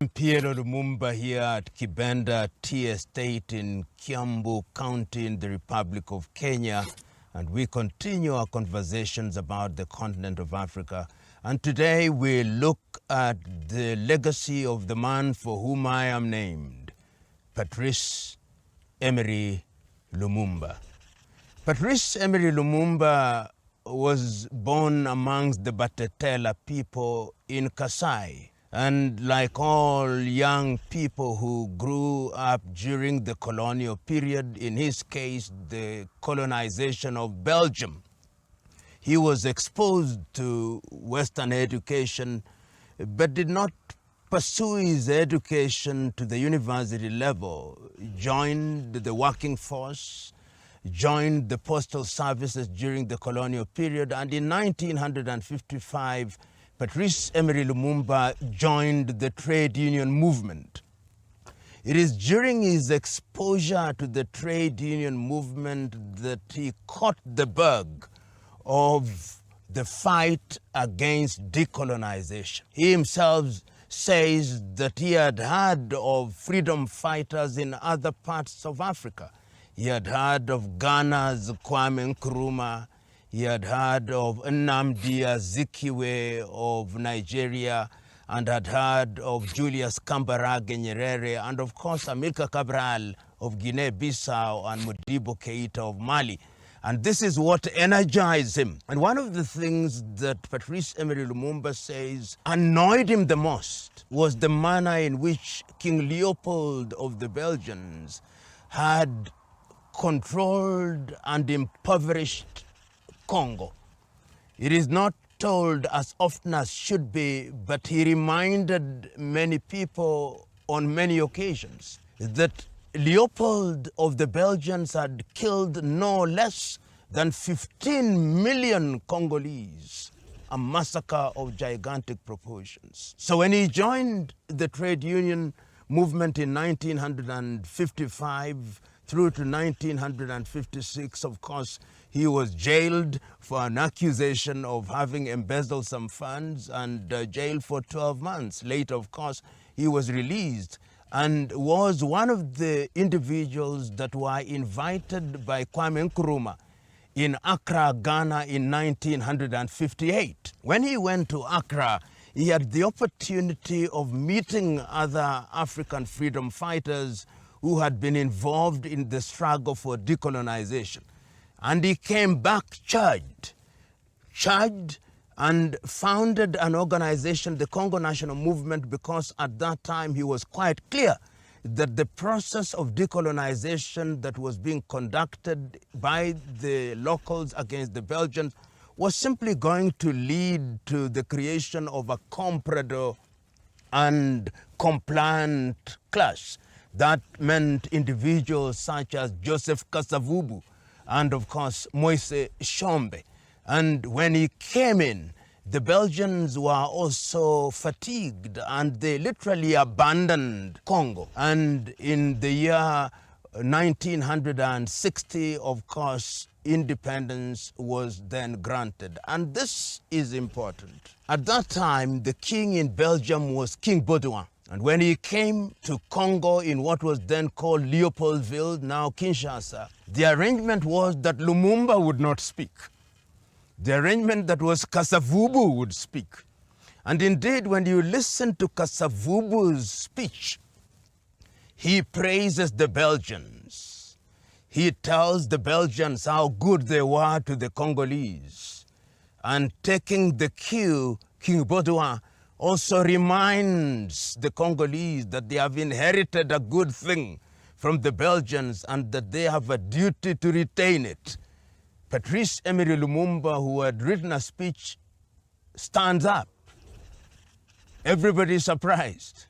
Patrice Lumumba here at Kibenda Tea Estate in Kiambu County in the Republic of Kenya, and we continue our conversations about the continent of Africa. And today we look at the legacy of the man for whom I am named, Patrice Emery Lumumba. Patrice Emery Lumumba was born amongst the Batetela people in Kasai. And like all young people who grew up during the colonial period, in his case, the colonization of Belgium, he was exposed to Western education, but did not pursue his education to the university level. Joined the working force, joined the postal services during the colonial period, and in 1955, Patrice Emery Lumumba joined the trade union movement. It is during his exposure to the trade union movement that he caught the bug of the fight against decolonization. He himself says that he had heard of freedom fighters in other parts of Africa. He had heard of Ghana's Kwame Nkrumah. He had heard of Nnamdi Azikiwe of Nigeria, and had heard of Julius Kambarage Nyerere, and of course Amilcar Cabral of Guinea-Bissau and Modibo Keita of Mali. And this is what energized him. And one of the things that Patrice Emery Lumumba says annoyed him the most was the manner in which King Leopold of the Belgians had controlled and impoverished Congo. It is not told as often as should be, but he reminded many people on many occasions that Leopold of the Belgians had killed no less than 15 million Congolese, a massacre of gigantic proportions. So when he joined the trade union movement in 1955 through to 1956, of course, he was jailed for an accusation of having embezzled some funds and jailed for 12 months. Later, of course, he was released and was one of the individuals that were invited by Kwame Nkrumah in Accra, Ghana in 1958. When he went to Accra, he had the opportunity of meeting other African freedom fighters who had been involved in the struggle for decolonization. And he came back charged and founded an organization, the Congo National Movement, because at that time he was quite clear that the process of decolonization that was being conducted by the locals against the Belgians was simply going to lead to the creation of a comprador and compliant class. That meant individuals such as Joseph Kasavubu and, of course, Moise Tshombe. And when he came in, the Belgians were also fatigued and they literally abandoned Congo. And in the year 1960, of course, independence was then granted. And this is important. At that time, the king in Belgium was King Baudouin. And when he came to Congo in what was then called Leopoldville, now Kinshasa, the arrangement was that Lumumba would not speak. The arrangement that was Kasavubu would speak. And indeed, when you listen to Kasavubu's speech, he praises the Belgians. He tells the Belgians how good they were to the Congolese. And taking the cue, King Baudouin also reminds the Congolese that they have inherited a good thing from the Belgians and that they have a duty to retain it. Patrice Emery Lumumba, who had written a speech, stands up. Everybody is surprised.